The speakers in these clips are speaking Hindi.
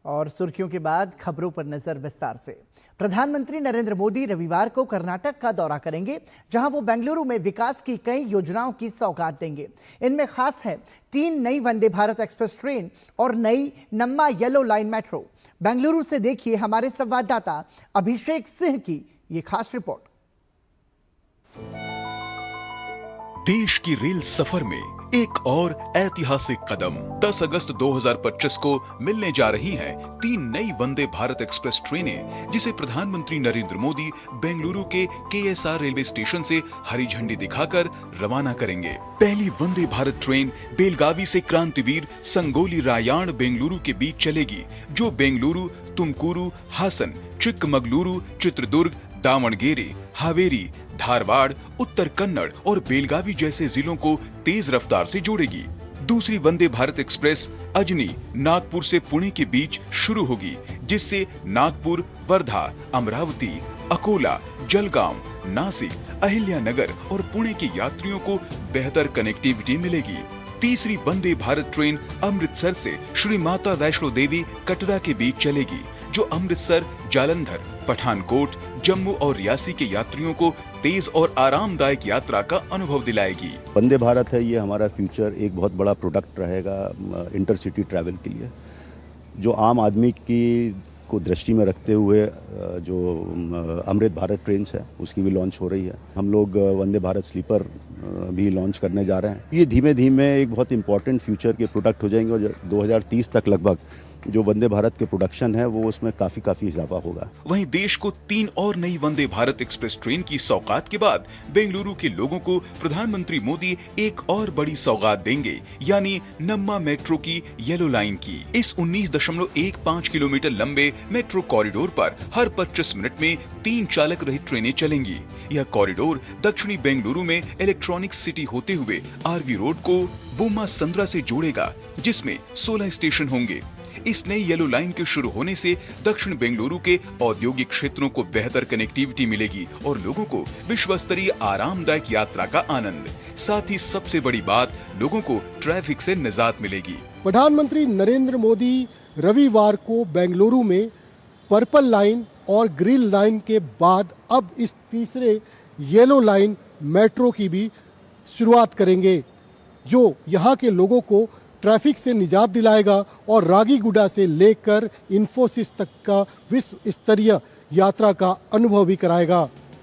और सुर्खियों के बाद खबरों पर नजर विस्तार से। प्रधानमंत्री नरेंद्र मोदी रविवार को कर्नाटक का दौरा करेंगे, जहां वो बेंगलुरु में विकास की कई योजनाओं की सौगात देंगे। इनमें खास है 3 नई वंदे भारत एक्सप्रेस ट्रेन और नई नम्मा येलो लाइन मेट्रो। बेंगलुरु से देखिए हमारे संवाददाता अभिषेक सिंह की ये खास रिपोर्ट। देश की रेल सफर में एक और ऐतिहासिक कदम। 10 अगस्त 2025 को मिलने जा रही हैं 3 नई वंदे भारत एक्सप्रेस ट्रेनें, जिसे प्रधानमंत्री नरेंद्र मोदी बेंगलुरु के केएसआर रेलवे स्टेशन से हरी झंडी दिखाकर रवाना करेंगे। पहली वंदे भारत ट्रेन बेलगावी से क्रांतिवीर संगोली रायण बेंगलुरु के बीच चलेगी, जो बेंगलुरु, तुमकुरू, हासन, चिक्कमगलुरु, चित्रदुर्ग, दावणगेरे, हावेरी, धारवाड़, उत्तर कन्नड़ और बेलगावी जैसे जिलों को तेज रफ्तार से जोड़ेगी। दूसरी वंदे भारत एक्सप्रेस अजनी, नागपुर से पुणे के बीच शुरू होगी, जिससे नागपुर, वर्धा, अमरावती, अकोला, जलगांव, नासिक, अहिल्यानगर और पुणे के यात्रियों को बेहतर कनेक्टिविटी मिलेगी। तीसरी वंदे भारत ट्रेन अमृतसर से श्री माता वैष्णो देवी कटरा के बीच चलेगी, जो अमृतसर, जालंधर, पठानकोट, जम्मू और रियासी के यात्रियों को तेज और आरामदायक यात्रा का अनुभव दिलाएगी। वंदे भारत है, ये हमारा फ्यूचर एक बहुत बड़ा प्रोडक्ट रहेगा इंटरसिटी ट्रैवल के लिए, जो आम आदमी की को दृष्टि में रखते हुए जो अमृत भारत ट्रेन्स है उसकी भी लॉन्च हो रही है। हम लोग वंदे भारत स्लीपर भी लॉन्च करने जा रहे हैं। ये धीमे धीमे एक बहुत इंपॉर्टेंट फ्यूचर के प्रोडक्ट हो जाएंगे और 2030 तक लगभग जो वंदे भारत के प्रोडक्शन है वो उसमें काफी इजाफा होगा। वहीं देश को 3 और नई वंदे भारत एक्सप्रेस ट्रेन की सौगात के बाद बेंगलुरु के लोगों को प्रधानमंत्री मोदी एक और बड़ी सौगात देंगे, यानी नम्मा मेट्रो की येलो लाइन की। इस 19.15 किलोमीटर लंबे मेट्रो कॉरिडोर पर हर 25 मिनट में 3 चालक रहित ट्रेनें चलेंगी। यह कॉरिडोर दक्षिणी बेंगलुरु में इलेक्ट्रॉनिक सिटी होते हुए आरवी रोड को बोम्मा संद्रा से जोड़ेगा, जिसमें 16 स्टेशन होंगे। इस नई येलो लाइन के शुरू होने से दक्षिण बेंगलुरु के औद्योगिक क्षेत्रों को बेहतर कनेक्टिविटी मिलेगी और लोगों को विश्व स्तरीय आरामदायक यात्रा का आनंद। साथ ही सबसे बड़ी बात, लोगों को ट्रैफिक से निजात मिलेगी। प्रधानमंत्री नरेंद्र मोदी रविवार को बेंगलुरु में पर्पल लाइन और ग्रीन लाइन के बाद अब इस तीसरे येलो लाइन मेट्रो की भी शुरुआत करेंगे, जो यहाँ के लोगों को ट्रैफिक से निजात दिलाएगा और रागीगुडा से लेकर इन्फोसिस तक का विश्व स्तरीय यात्रा का अनुभव भी कराएगा।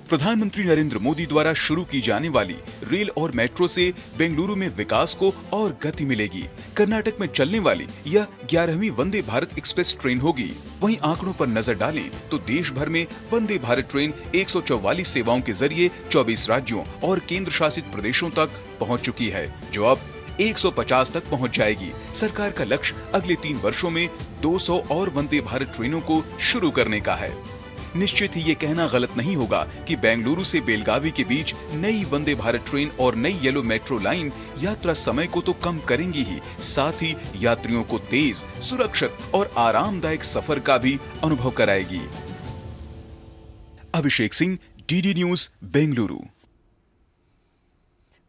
प्रधानमंत्री नरेंद्र मोदी द्वारा शुरू की जाने वाली रेल और मेट्रो से बेंगलुरु में विकास को और गति मिलेगी। कर्नाटक में चलने वाली यह 11वीं वंदे भारत एक्सप्रेस ट्रेन होगी। वहीं आंकड़ों पर नजर डालें तो देश भर में वंदे भारत ट्रेन 144 सेवाओं के जरिए 24 राज्यों और केंद्र शासित प्रदेशों तक पहुँच चुकी है, जो अब 150 तक पहुंच जाएगी। सरकार का लक्ष्य अगले 3 वर्षों में 200 और वंदे भारत ट्रेनों को शुरू करने का है। निश्चित ही ये कहना गलत नहीं होगा कि बेंगलुरु से बेलगावी के बीच नई वंदे भारत ट्रेन और नई येलो मेट्रो लाइन यात्रा समय को तो कम करेंगी ही, साथ ही यात्रियों को तेज, सुरक्षित और आरामदायक सफर का भी अनुभव कराएगी। Abhishek Singh, DD news, Bengaluru.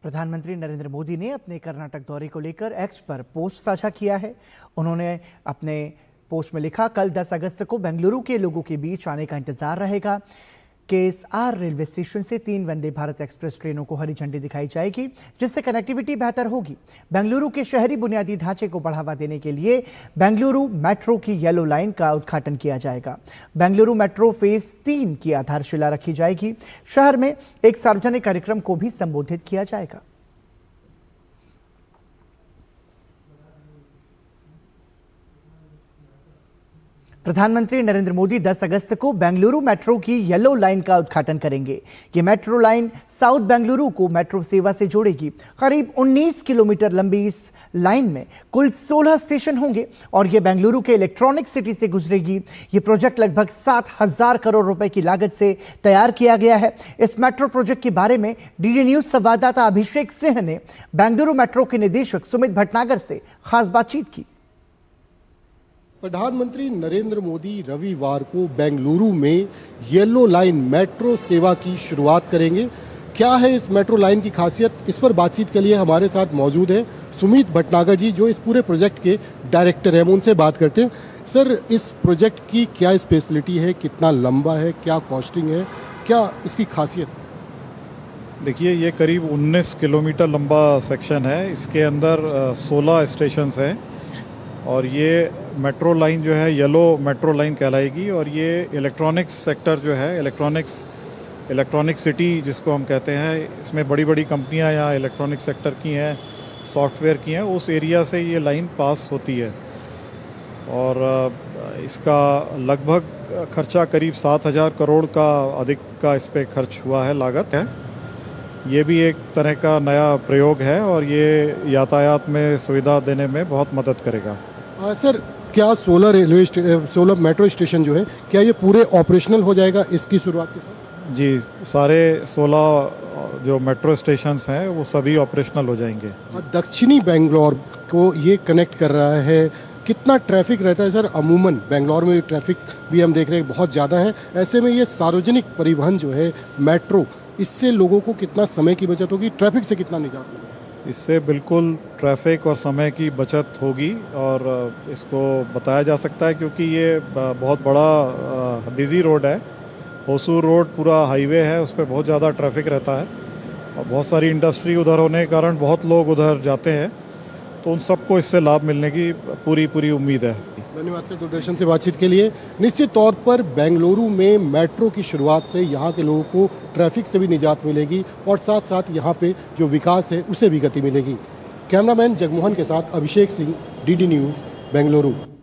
प्रधानमंत्री नरेंद्र मोदी ने अपने कर्नाटक दौरे को लेकर एक्स पर पोस्ट साझा किया है। उन्होंने अपने पोस्ट में लिखा, कल 10 अगस्त को बेंगलुरु के लोगों के बीच आने का इंतजार रहेगा। केएसआर रेलवे स्टेशन से 3 वंदे भारत एक्सप्रेस ट्रेनों को हरी झंडी दिखाई जाएगी, जिससे कनेक्टिविटी बेहतर होगी। बेंगलुरु के शहरी बुनियादी ढांचे को बढ़ावा देने के लिए बेंगलुरु मेट्रो की येलो लाइन का उद्घाटन किया जाएगा। बेंगलुरु मेट्रो फेज 3 की आधारशिला रखी जाएगी। शहर में एक सार्वजनिक कार्यक्रम को भी संबोधित किया जाएगा। प्रधानमंत्री नरेंद्र मोदी 10 अगस्त को बेंगलुरु मेट्रो की येलो लाइन का उद्घाटन करेंगे। ये मेट्रो लाइन साउथ बेंगलुरु को मेट्रो सेवा से जोड़ेगी। करीब 19 किलोमीटर लंबी इस लाइन में कुल 16 स्टेशन होंगे और ये बेंगलुरु के इलेक्ट्रॉनिक सिटी से गुजरेगी। ये प्रोजेक्ट लगभग 7,000 करोड़ रुपए की लागत से तैयार किया गया है। इस मेट्रो प्रोजेक्ट के बारे में डीडी न्यूज संवाददाता अभिषेक सिंह ने बेंगलुरु मेट्रो के निदेशक सुमित भटनागर से खास बातचीत की। प्रधानमंत्री नरेंद्र मोदी रविवार को बेंगलुरु में येलो लाइन मेट्रो सेवा की शुरुआत करेंगे। क्या है इस मेट्रो लाइन की खासियत, इस पर बातचीत के लिए हमारे साथ मौजूद है सुमित भटनागर जी, जो इस पूरे प्रोजेक्ट के डायरेक्टर हैं। हम उनसे बात करते हैं। सर, इस प्रोजेक्ट की क्या स्पेशलिटी है, कितना लंबा है, क्या कॉस्टिंग है, क्या इसकी खासियत? देखिए, ये करीब 19 किलोमीटर लंबा सेक्शन है। इसके अंदर 16 स्टेशंस हैं और ये मेट्रो लाइन जो है येलो मेट्रो लाइन कहलाएगी। और ये इलेक्ट्रॉनिक्स सेक्टर जो है, इलेक्ट्रॉनिक सिटी जिसको हम कहते हैं, इसमें बड़ी बड़ी कंपनियां यहाँ इलेक्ट्रॉनिक सेक्टर की हैं, सॉफ्टवेयर की हैं, उस एरिया से ये लाइन पास होती है। और इसका लगभग खर्चा करीब 7,000 करोड़ का अधिक का इस पर खर्च हुआ है, लागत है। ये भी एक तरह का नया प्रयोग है और ये यातायात में सुविधा देने में बहुत मदद करेगा। सर, क्या 16 मेट्रो स्टेशन जो है, क्या ये पूरे ऑपरेशनल हो जाएगा इसकी शुरुआत के साथ? जी, सारे 16 जो मेट्रो स्टेशंस हैं वो सभी ऑपरेशनल हो जाएंगे। दक्षिणी बेंगलोर को ये कनेक्ट कर रहा है। कितना ट्रैफिक रहता है सर? अमूमन बेंगलोर में ट्रैफिक भी हम देख रहे हैं बहुत ज़्यादा है। ऐसे में ये सार्वजनिक परिवहन जो है मेट्रो, इससे लोगों को कितना समय की बचत होगी, ट्रैफिक से कितना निजात होगी? इससे बिल्कुल ट्रैफिक और समय की बचत होगी और इसको बताया जा सकता है क्योंकि ये बहुत बड़ा बिजी रोड है। होसूर रोड पूरा हाईवे है, उस पर बहुत ज़्यादा ट्रैफिक रहता है और बहुत सारी इंडस्ट्री उधर होने के कारण बहुत लोग उधर जाते हैं, तो उन सबको इससे लाभ मिलने की पूरी उम्मीद है। धन्यवाद सर, दूरदर्शन से बातचीत के लिए। निश्चित तौर पर बेंगलुरु में मेट्रो की शुरुआत से यहाँ के लोगों को ट्रैफिक से भी निजात मिलेगी और साथ साथ यहाँ पे जो विकास है उसे भी गति मिलेगी। कैमरामैन जगमोहन के साथ अभिषेक सिंह, DD न्यूज़, बेंगलुरु।